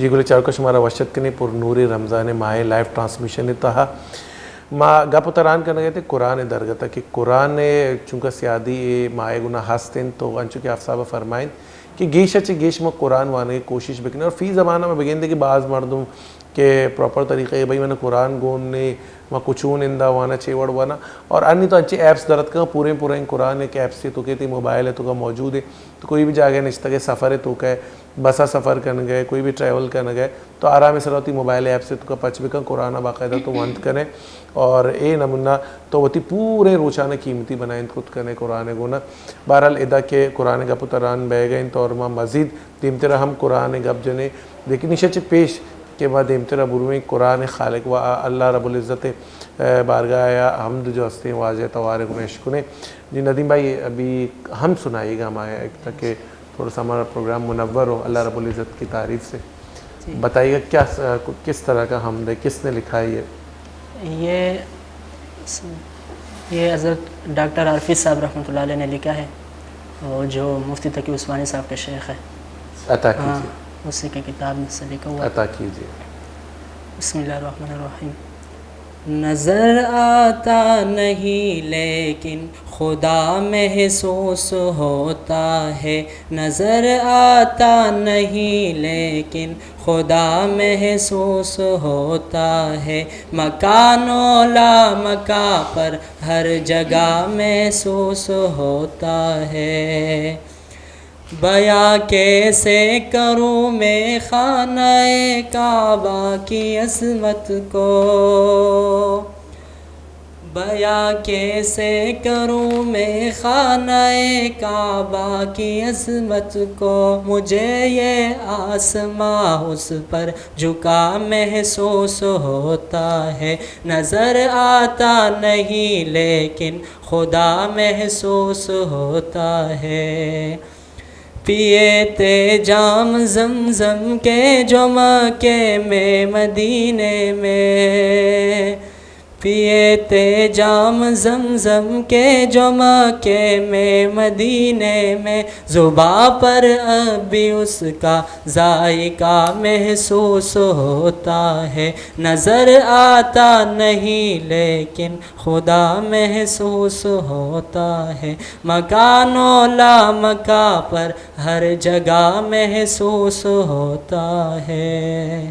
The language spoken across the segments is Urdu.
جیگولی چارکو شمارا وشت کنی پر نوری رمضان ماہ لائف ٹرانسمیشن تہا ما گپ تران کرنے گئے تھے قرآن درگتا کہ قرآن چونکہ سیادی ماہ گناہ ہستن تو انچو کہ افصابہ فرمائیں کہ گیش اچھے گیش میں قرآن وانے کی کوشش بکنے اور فی زمانہ میں بگین دے کہ بعض مردم کہ پراپر طریقے ہے بھئی میں نے قرآن گوننے ما کچھون اندہ وانا چیوڑ وانا اور انی تو اچھے ایپس درد کا پورے قرآن ایک ایپس سے تو کہتی موبائل ہے تو کا موجود ہے تو کوئی بھی جاگہ نشتا کہ سفر ہے تو کہ بسا سفر کرنے گئے کوئی بھی ٹریول کرنے گئے تو آرام سے رہتی موبائل ایپ سے تو کا پچ بکن قرآن باقاعدہ تو وانت کریں اور اے نمونہ تو وہ تی پورے روچانہ قیمتی بنائیں خود کرنے قرآن گونا بہرحال ادا کہ قرآن گپ تران بہ گئیں تو اور ما مزید دیمترہ ہم قرآن گپ جنے لیکن نشچ پیش کہ بعد دیمترہ برویں قرآن خالق و اللہ رب العزت بارگاہ یا حمد جو ہستے ہیں واضح توارے گنے شکنے جی ندیم بھائی ابھی ہم سنائیے گا ہمارے ایک تاکہ تھوڑا سا ہمارا پروگرام منور ہو اللہ رب العزت کی تعریف سے بتائیے گا کیا کس طرح کا حمد ہے کس نے لکھا ہے یہ حضرت ڈاکٹر عارفی صاحب رحمۃ اللہ علیہ نے لکھا ہے اور جو مفتی تقی عثمانی صاحب کے شیخ ہے عطا کیجیے اسی کے کتاب میں سے لکھا ہوا عطا کیجیے بسم اللہ الرحمن الرحیم نظر آتا نہیں لیکن خدا محسوس ہوتا ہے نظر آتا نہیں لیکن خدا محسوس ہوتا ہے مکان و لامکاں پر ہر جگہ محسوس ہوتا ہے بیاں کیسے کروں میں خانہ کعبہ کی عظمت کو بیاں کیسے کروں میں خانہ کعبہ کی عظمت کو مجھے یہ آسماں اس پر جھکا محسوس ہوتا ہے نظر آتا نہیں لیکن خدا محسوس ہوتا ہے پیے تے جام زمزم کے جو مکے میں مدینے میں پیے تے جام زمزم کے جو مکے میں مدینے میں زباں پر اب بھی اس کا ذائقہ محسوس ہوتا ہے نظر آتا نہیں لیکن خدا محسوس ہوتا ہے مکان و لامکاں پر ہر جگہ محسوس ہوتا ہے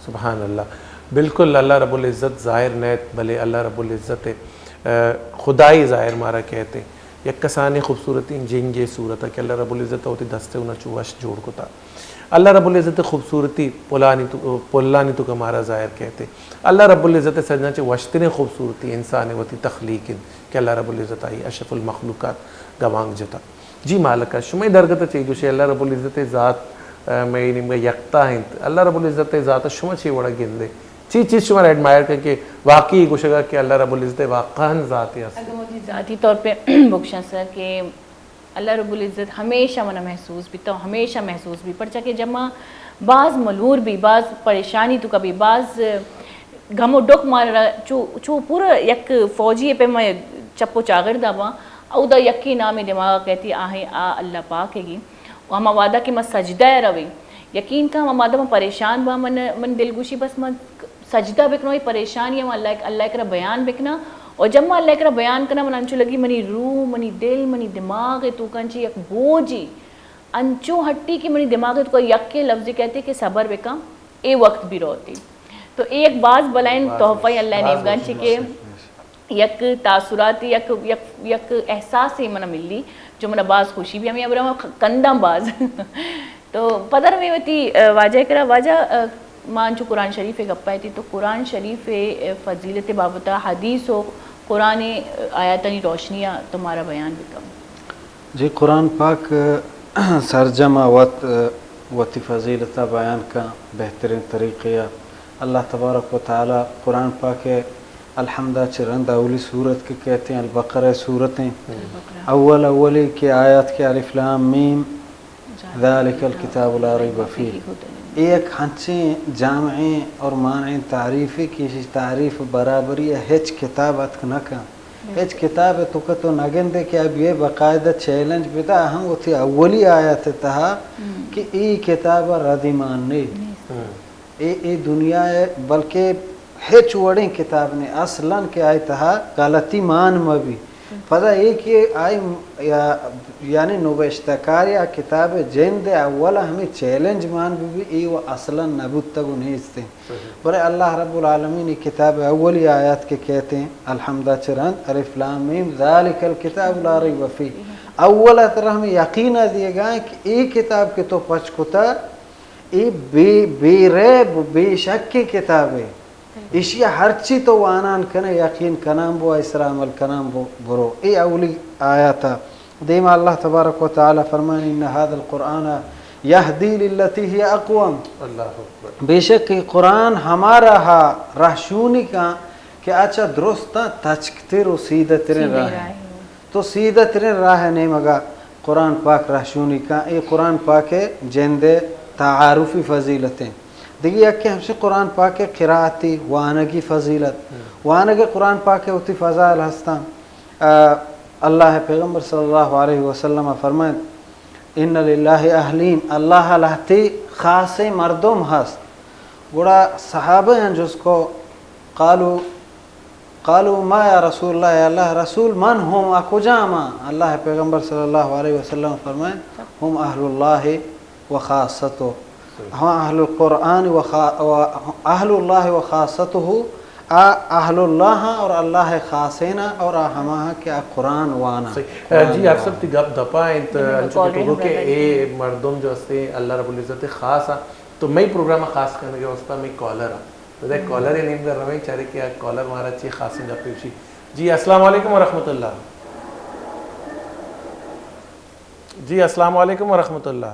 سبحان اللہ بالکل اللہ رب العزت ظاہر نیت بھلے اللہ رب العزت خدائی ظاہر مارا کہتے یک کسانی خوبصورتی جنگے صورت ہے کہ اللہ رب العزت ہوتی دستے انہا چوش جوڑ کو تا اللہ رب العزت خوبصورتی پلانی تو کمارا ظاہر کہتے اللہ رب العزت سجنا چے وشتنے خوبصورتی انسان ہوتی تخلیق کہ اللہ رب العزت آئی اشرف المخلوقات گوانگ جتا جی مالکہ شمائی درگتا چاہیے جو اللہ رب العزت ذات میں نمگا یکتا ہیں اللہ رب العزت ذات شما چاہیے وڑا گندے چیز شمار ایڈمائر کر کے واقعی گوشگا کہ اللہ رب العزت واقعاً ذاتی ہے اگر مجھے ذاتی طور پہ بخشا سر کہ اللہ رب العزت ہمیشہ منہ محسوس بھی تو ہمیشہ محسوس بھی پڑچا کہ جمع بعض ملور بھی بعض پریشانی تو کبھی بعض گھم و ڈک مار رہا چو پورا یک فوجی پہ میں چپو چاگر دا با او دا یکی نام دماغ کہتی آہیں اللہ پاک ہے گی وہ ہم وعدہ کہ میں سجدہ روی یقین تھا ہم وعدہ میں پریشان با من دلگوشی بس میں سجدہ بکنا ہوئی پریشانی ہے اللہ کرا بیان بکنا اور جب میں اللہ کرا بیان کرنا من انچو لگی منی روح منی دل منی دماغ تو کنچی یک بوجی انچو ہٹی کہ منی دماغ تو یک کے لفظ کہتے کہ صبر بکا اے وقت بھی روتی تو ایک بعض بلائن تحفہ اللہ نیمگان چکے یک تاثراتی یک احساس ہی منہ ملی جو منہ بعض خوشی بھی ہمیں ابرا کندم بعض تو پدر میں ہوتی واجہ کرا واجہ مان جو قرآن شریف گپائے تھی تو قرآن شریف فضیلت بابتا حدیث و قرآن آیاتنی روشنیاں تمہارا بیان بھی کم جی قرآن پاک سرجمہ وتی فضیلتہ بیان کا بہترین طریقہ اللہ تبارک و تعالی قرآن پاک الحمدہ چرند اولی صورت کے کہتے ہیں البقرہ صورتیں اولی کی آیات کے الف لام میم ذالک الکتاب لا ریب فیہ ایک ہنچیں جامعیں اور مانعیں تعریفی کی تعریف برابری ہچ کتابت نکا ایچ کتاب تو کہ تو نگن دے کہ اب یہ باقاعدہ چیلنج بتا ہم وہ تھی اولی آیت تھا کہ ای کتاب ردیمان نہیں ای دنیا ہے بلکہ ہیچ وڑیں کتاب نے اصلاً کہ آئی تہا غلطی مان مبی پتہ ایک یہ آئی یعنی نوشتکار یا کتاب جن دے اولا ہمیں چیلنج مان بھی ای وہ اصلاً نبوت تگو نہیں استے برے اللہ رب العالمین کتاب اولی آیات کے کہتے ہیں الحمدہ چرند الف لام میم ذالک الکتاب لا ریب فیہ اولا طرح ہمیں یقینہ دیے گا کہ ای کتاب کے تو پچکتا ای بے ریب بے شک کی کتاب ہے اشیا ہر چی تو وانان کنے یقین کنام بو اسرا عمل کنام بو برو ای اولی آیاتا دیما اللہ تبارک و تعالی فرمانی ان هذا القرآن یہدی للتی ہی اقوام اللہ اکبر بے شک قرآن ہمارا رہشونی کا کہ اچھا درستا تچکتر و سیدہ ترین راہ ہے تو سیدہ ترین راہ ہے نہیں مگا قرآن پاک رہشونی کا ای قرآن پاک جندے تعارفی فضیلتیں دیکھیے کہ ہم سے قرآن پاک قراءتی وانگی فضیلت وانگی قرآن پاک ہوتی فضائل ہستان اللہ پیغمبر صلی اللہ علیہ وسلم فرمائیں ان للہ اہلین اللہ لہتی خاص مردم ہست گوڑا صحابہ ہیں جس کو قالوا ما یا رسول اللہ یا اللہ رسول من ہم اکو جاما اللہ پیغمبر صلی اللہ علیہ وسلم فرمائیں ہم اہل اللہ و خاصتو ہم اہل القرآن اہل اللہ و خاصتہ اہل اللہ اور اللہ خاصینا اور ہماں کیا قرآن وانا جی آپ سب تی گپ دپا انچو کہ اے مردم جو ہستے اللہ رب العزت خاص تو میں پروگرام خاص کرنے کے واسطہ میں کالر تو دیکھ کالر ہی نہیں کر رہا میں چاہ رہے کہ کالر مارا چاہیے خاص گپ پیوشی جی السلام علیکم ورحمۃ اللہ جی السلام علیکم ورحمۃ اللہ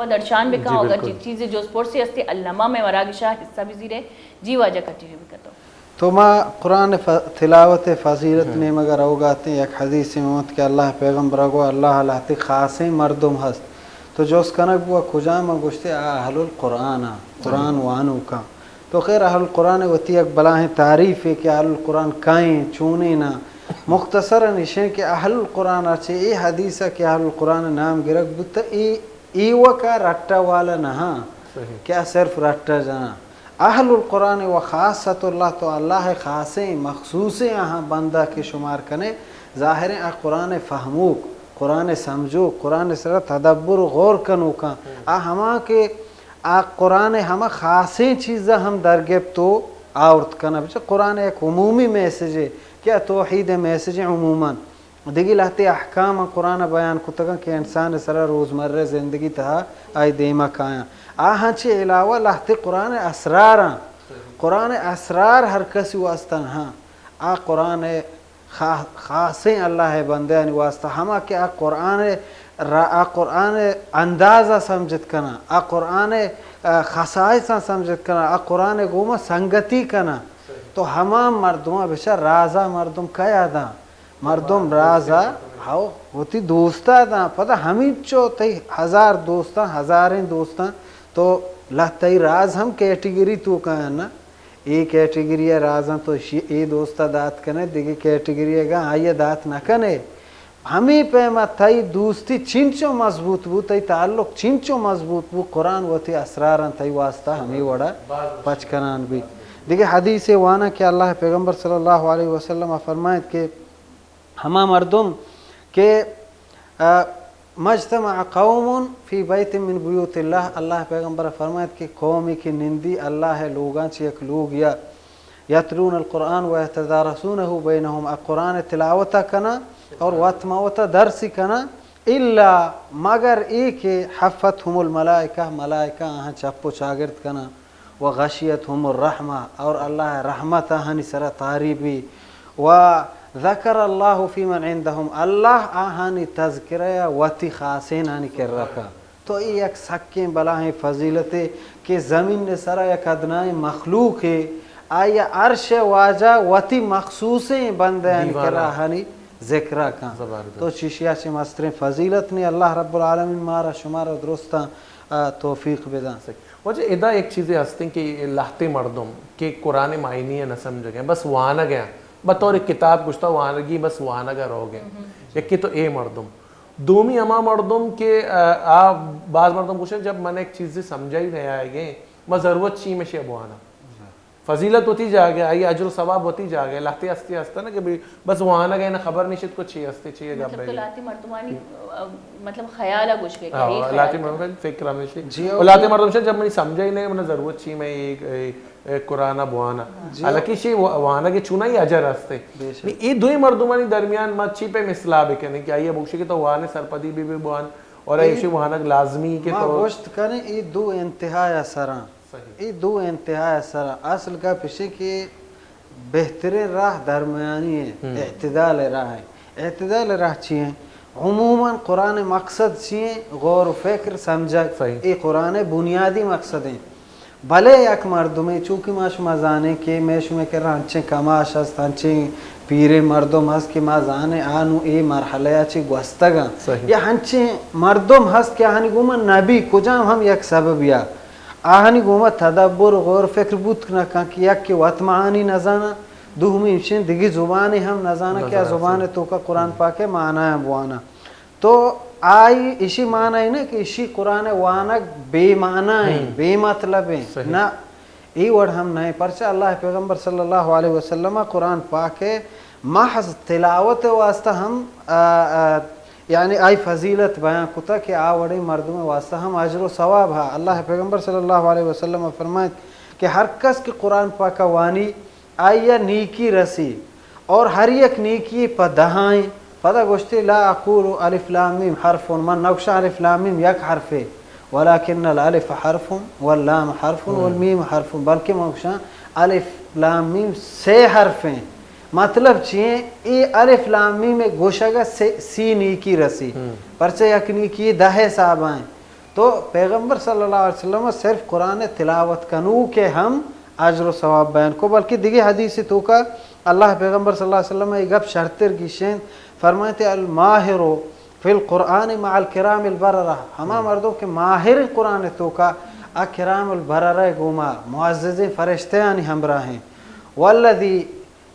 درشان بھی کہا ہوگا چیزیں جو سپورٹ سے ہستے علامہ میں وراغ شاہ حصہ بھی زیرے جی واجہ کرتی بھی کرتا ہوں تو ما قرآن تلاوت فضیلت نے مگر اوگاتے ہیں ایک حدیث موت کہ اللہ پیغمبر اگو اللہ لاتی خاصیں مردم ہست تو جو اس کنک بوا کجام گوشتے اہل القرآن قرآن وانو کا تو خیر اہل القرآن وتی ایک بلاہیں تعریف ہے کہ اہل القرآن کائیں چونے نہ مختصرا نشیں کہ اہل القرآن اچھے ای حدیثہ کہ اہل القرآن نام گرک بتا ایوہ کا رٹا والا نہا کیا صرف رٹا جانا اہل القرآن و خاصت اللہ تو اللہ خاصیں مخصوصیں یہاں بندہ کے شمار کنے ظاہر ہیں قرآن فہموک قرآن سمجھو قرآن سر تدبر غور کنو کا ہما کے قرآن ہما خاصیں چیزیں ہم درگب تو آورت کنا بچہ قرآن ایک عمومی میسیج ہے کیا توحید میسیج عموماً دیگی لہتے احکام قرآن بیان کتگا کہ انسان سر روزمرہ زندگی تہا آئی دیمہ کھایا آہاں چی علاوہ لہتے قرآن اسرار ہر کسی واسطہ ہاں قرآن خاصیں اللہ بندیانی واسطہ ہما کہ قرآن اندازہ سمجھت کنا قرآن خصائصہ سمجھت کنا قرآن گوما سنگتی کنا تو ہما مردمہ بشا رازہ مردم کیا دا مردم رازہ ہاو ہوتی دوستا دا پتہ ہمیں چو تی ہزار دوستاں ہزاریں دوستاں تو لہتی راز ہم کیٹیگری تو کہاں نا ایک کیٹیگری رازاں تو ای دوستا دات کنے دیگی کیٹیگری گا آئیے دات نہ کنے ہمیں پیما تائی دوستی چنچو مضبوط بو تائی تعلق چنچو مضبوط بو قرآن وتی اسراراں تائی واسطہ ہمیں وڑا پچکنان بھی دیکھیں حدیث وانا کہ اللہ پیغمبر صلی اللہ علیہ وسلم فرمائے کہ ہما مردم کہ مجتمع قوم فی بیت من بیوت اللہ اللہ پیغمبر فرمائے کہ قومی کی نندی اللہ لوگاں چی ایک لوگ یا یتلون القرآن و یتدارسونہ بینہم قرآن تلاوتا کنا اور واتماوتا درسی کنا الا مگر ایک حفتہم الملائکہ ملائکہ آہاں چپو چاگرد کنا وغشیتہم الرحمہ اور اللہ رحمت آہانی سر تاریبی وذکر اللہ فی من عندہم اللہ آہانی تذکرہ وتی خاصین آنی کر رکھا تو یہ ایک سکیں بلاہیں فضیلت ہے کہ زمین نے سر ایک ادنائی مخلوق ہے آیا عرش واجہ وتی مخصوصیں بندے آنی کر رہانی ذکرہ کا تو چیشیا چی مسترین فضیلت نہیں اللہ رب العالمین مارا شمارا درستاں توفیق بدن. وجہ ادا ایک چیزیں ہستے کہ لاہتے مردم کہ قرآن معنی نہ سمجھ گئے بس وہاں نہ گیا بطور ایک کتاب کچھ تھا وہاں گی بس وہاں نہ گیا رہو گئے ایک کہ تو اے مردم دومی اما مردم کے بعض مردم پوچھیں جب میں نے ایک چیز سمجھا ہی نہیں آئے گئے میں ضرورت چی میں شیب وانا فضیلت ہوتی جا گیا آئی اجر و ثواب ہوتی جا گیا لاہتے ہستے ہستا نا کہ بس وہاں نہ گئے نہ خبر نہیں شد کو چی ہستے چیئے گا مطلب تو لاتی مردمانی مطلب خیالہ کچھ کے لاتی مردم فکر ہمیشہ اور لاتی مردم سے جب میں سمجھا ہی نہیں میں ضرورت چی میں ایک قرآن بوانا حالانکہ شی وانا کے چونا ہی اجر ہستے یہ دوئی مردمانی درمیان مت چی پہ مثلا بکنے کہ آئیے بوکشی کہ تو وانے سرپدی بھی بوان اور ایشی وہانک لازمی کے تو گوشت کریں یہ دو انتہائی اثران یہ دو انتہائی اثران اصل کا پیچھے کہ بہترین راہ درمیانی ہے اعتدال راہ ہے اعتدال راہ چیئے عموماً قرآن مقصد چیئے غور و فکر سمجھا یہ قرآن بنیادی مقصد ہیں بھلے یک مردمیں چونکہ ما شما زانے کہ میں شما کر رہا ہنچیں کماش ہست ہنچیں پیرے مردم ہست کہ ما زانے آنو اے مرحلہ چی گوستگا یا ہنچیں مردم ہست کہ آہنی گوما نبی کجام ہم یک سبب یا آہنی گوما تدبر غور فکر بود کنکا کہ یک کہ وط معانی نزانا دومی انشین دیگی زبانی ہم نزانا کیا زبان تو کا قرآن پاک معنی ہے بوانا تو آئی اسی معنی ہے نا کہ اسی قرآن وانک بے معنی ہے بے مطلب ہے نا ای وڑ ہم نہیں پرچہ اللہ پیغمبر صلی اللہ علیہ وسلم قرآن پاک محض تلاوت واسطہ ہم یعنی آئی فضیلت بیان کتا کہ آوڑی مردم واسطہ ہم اجر و ثواب ہے اللہ پیغمبر صلی اللہ علیہ وسلم فرمائے کہ ہر کس کی قرآن پاک وانی آئی نیکی رسی اور ہر یک نیکی پا دہائیں پتہ گوشتی لا اقول الف لام میم حرف من نقشہ الف لام میم یک حرف ہے ولكن الالف حرف واللام حرف والمیم حرف بلکہ نقشہ الف لام میم سے حرف ہیں مطلب چیئے ای الف لام میم میں گوشگا سی نیکی رسی پرچہ یک نیکی 10 صاحب آئیں تو پیغمبر صلی اللہ علیہ وسلم صرف قرآن تلاوت کنو کہ ہم اجر و ثواب بیان کو بلکہ دیگے حدیث تو کا اللہ پیغمبر صلی اللہ علیہ وسلم ایک گپ شرطر کی شین فرمائے الماہر فی القرآن مع الکرام البررہ ہما مردوں کے ماہر قرآن تو کا اکرام البررہ گوما معزز فرشتے آنی ہمراہ ہیں والذی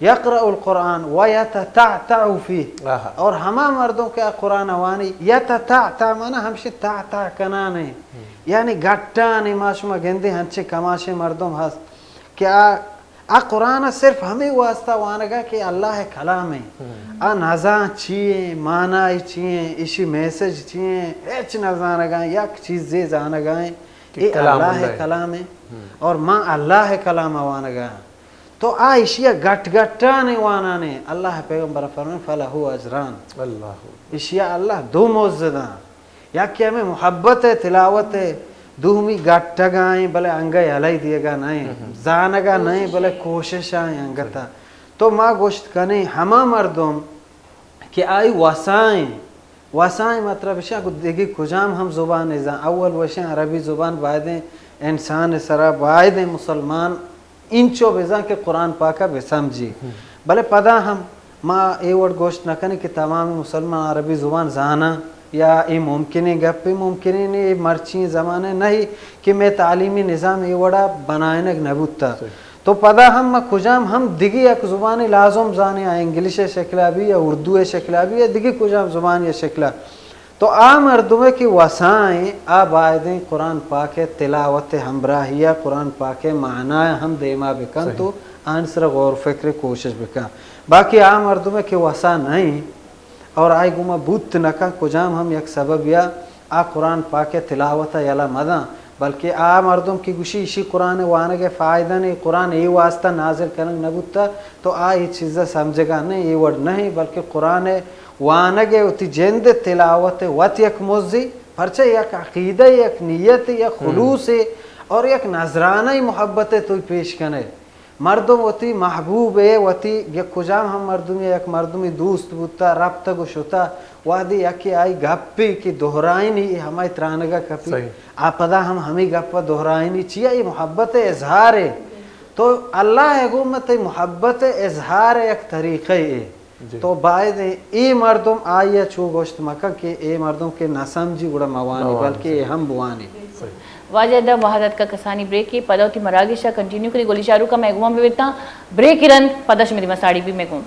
یقرأ القرآن ویتتعتع فیہ اور ہما مردوں کے قرآن وانی یتتعتع مانا ہمشہ تعتع کنانے یعنی گھٹانے ماشما گندے ہنچے کماشے مردوں ہست کہ قرآن صرف ہمیں واسطہ وانگا کہ اللہ کلام ہے نظام چیئے معنی چیئے اسی میسج چیئے ایچ نظام گائیں یک چیز دے زانگائیں یہ اللہ کلام ہے اور ماں اللہ کلام وانگا تو اشیاء گٹ گٹانے وانانے اللہ پیغمبر فرمائے فلہو اجران اشیاء اللہ دو موزدان یا کہ ہمیں محبت ہے تلاوت ہے دومی گٹا گائیں بلے انگا علی دیے گا نہیں زانگا نہیں بلے کوشش آئیں انگتا تو ماں گوشت کنے ہما مردم کہ آئی وسائیں مطلب اشیاء کو دیکھی کجام ہم زبان ازاں اول وشیں عربی زبان بائدیں انسان سرا بائدیں مسلمان انچو بزاں کہ قرآن پاکا بے سمجھی بلے پدا ہم ماں اے وڑ گوشت نہ کنے کہ تمام مسلمان عربی زبان زانا یا یہ ممکن گپی ممکن نہیں مرچی زمانے نہیں کہ میں تعلیمی نظام یہ وڑا بنائنک نبوتا تو پدا ہم کجام ہم دیگی یک زبانی لازم زانے انگلیش شکلہ بھی یا اردو شکلہ بھی یا دیگی کجام زبان یا شکلہ تو مردمے کی وسائیں آبائدیں قرآن پاک تلاوت ہمراہیہ قرآن پاک معنی ہم دیما بکن تو آنسر غور فکر کوشش بکن باقی مردمے کی وسا نہیں اور آئی گوما بوت نکا کجام ہم یک سبب یا قرآن پاک تلاوت یلا مداں بلکہ مردم کی گوشی اسی قرآن وانگے فائدہ نہیں قرآن ای واسطہ نازل کرنگ نبوتا تو یہ چیزیں سمجھے گا نہیں یہ وڑ نہیں بلکہ قرآن وانگے اتی جند تلاوت وط یک موزی پرچہ یک عقیدہ یک نیت یک خلوص اور یک نظرانہ محبت تو پیش کنے مردم وتی محبوب ہے وتی یک کجام ہم مردمی یک مردمی دوست بوتا ربط گشتا وادی یکی آئی گپی کی دہرائنی ہمیں ترانگا کپی آپدا ہمیں گپا دہرائنی چیا یہ محبت اظہار ہے تو اللہ حکومت محبت اظہار ایک طریقہ ہے تو باید ای مردم آئیے چو گوشت مکہ کہ اے مردم کے نہ سمجھی گڑا موانی بلکہ ہم بوانی واجدہ وحدت کا کسانی بریک کی پدوتی مراگشہ کنٹینیو کری گولی شارو کا میگوان بیتا بریک ایرن پدش میری مساڑی بھی میگوان